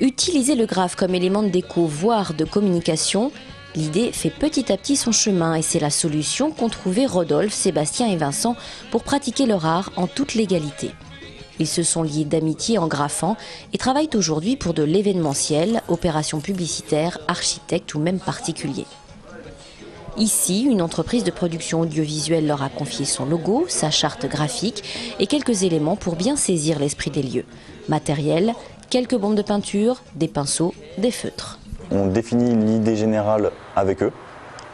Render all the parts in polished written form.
Utiliser le graphe comme élément de déco, voire de communication, l'idée fait petit à petit son chemin et c'est la solution qu'ont trouvé Rodolphe, Sébastien et Vincent pour pratiquer leur art en toute légalité. Ils se sont liés d'amitié en graphant et travaillent aujourd'hui pour de l'événementiel, opérations publicitaires, architectes ou même particuliers. Ici, une entreprise de production audiovisuelle leur a confié son logo, sa charte graphique et quelques éléments pour bien saisir l'esprit des lieux. Matériel, quelques bombes de peinture, des pinceaux, des feutres. On définit l'idée générale avec eux,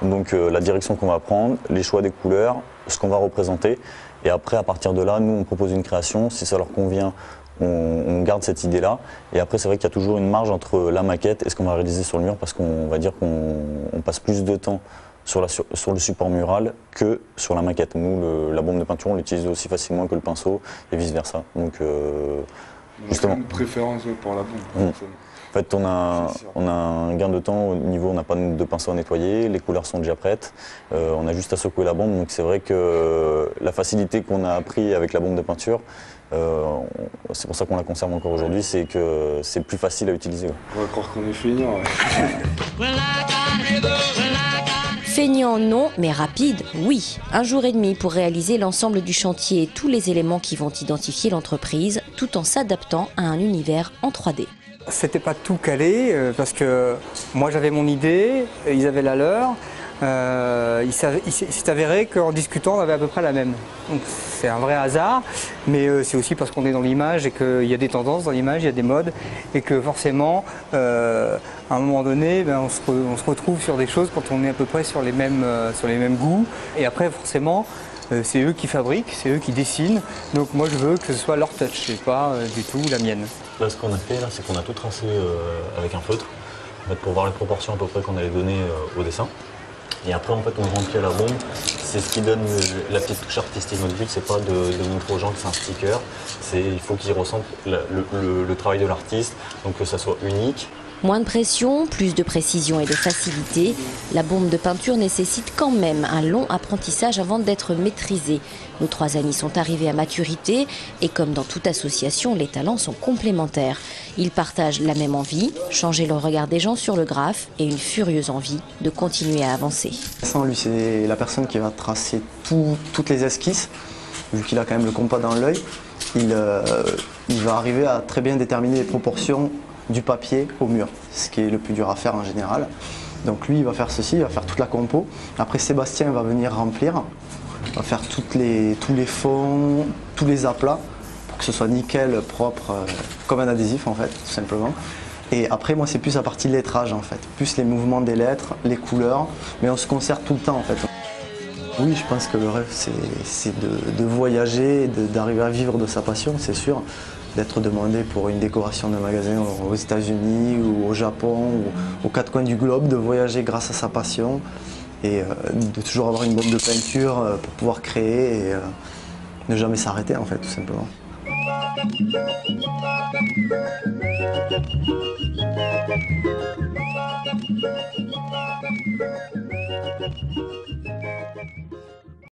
donc la direction qu'on va prendre, les choix des couleurs, ce qu'on va représenter. Et après, à partir de là, nous, on propose une création. Si ça leur convient, on garde cette idée-là. Et après, c'est vrai qu'il y a toujours une marge entre la maquette et ce qu'on va réaliser sur le mur, parce qu'on va dire qu'on passe plus de temps sur le support mural que sur la maquette. Nous, la bombe de peinture, on l'utilise aussi facilement que le pinceau et vice-versa. Donc, justement. Une préférence pour la bombe. En fait, on a un gain de temps au niveau, on n'a pas de pinceau à nettoyer, les couleurs sont déjà prêtes, on a juste à secouer la bombe. Donc c'est vrai que la facilité qu'on a appris avec la bombe de peinture, c'est pour ça qu'on la conserve encore aujourd'hui, c'est que c'est plus facile à utiliser. On va croire qu'on est feignant. Ouais. Feignant non, mais rapide, oui. 1 jour et demi pour réaliser l'ensemble du chantier et tous les éléments qui vont identifier l'entreprise, tout en s'adaptant à un univers en 3D. C'était pas tout calé parce que moi j'avais mon idée, ils avaient la leur. Il s'est avéré qu'en discutant on avait à peu près la même. Donc c'est un vrai hasard, mais c'est aussi parce qu'on est dans l'image et qu'il y a des tendances dans l'image, il y a des modes et que forcément à un moment donné on se retrouve sur des choses quand on est à peu près sur les mêmes goûts. Et après forcément c'est eux qui fabriquent, c'est eux qui dessinent, donc moi je veux que ce soit leur touch et pas du tout la mienne. Là ce qu'on a fait, c'est qu'on a tout tracé avec un feutre, en fait, pour voir les proportions à peu près qu'on allait donner au dessin. Et après en fait on remplit à la bombe, c'est ce qui donne la petite touche artistique. Notre but c'est pas de montrer aux gens que c'est un sticker, il faut qu'ils ressentent le travail de l'artiste, donc que ça soit unique. Moins de pression, plus de précision et de facilité, la bombe de peinture nécessite quand même un long apprentissage avant d'être maîtrisée. Nos 3 amis sont arrivés à maturité et comme dans toute association, les talents sont complémentaires. Ils partagent la même envie, changer le regard des gens sur le graphe et une furieuse envie de continuer à avancer. Vincent, lui, c'est la personne qui va tracer toutes les esquisses, vu qu'il a quand même le compas dans l'œil. Il va arriver à très bien déterminer les proportions du papier au mur, ce qui est le plus dur à faire en général. Donc lui il va faire ceci, il va faire toute la compo. Après Sébastien va venir remplir, va faire tous les fonds, tous les aplats pour que ce soit nickel, propre, comme un adhésif en fait, tout simplement. Et après moi c'est plus la partie lettrage en fait, plus les mouvements des lettres, les couleurs, mais on se concerte tout le temps en fait. Oui, je pense que le rêve c'est de voyager, d'arriver à vivre de sa passion, c'est sûr. D'être demandé pour une décoration de magasin aux États-Unis ou au Japon ou aux 4 coins du globe, de voyager grâce à sa passion et de toujours avoir une bombe de peinture pour pouvoir créer et ne jamais s'arrêter en fait, tout simplement.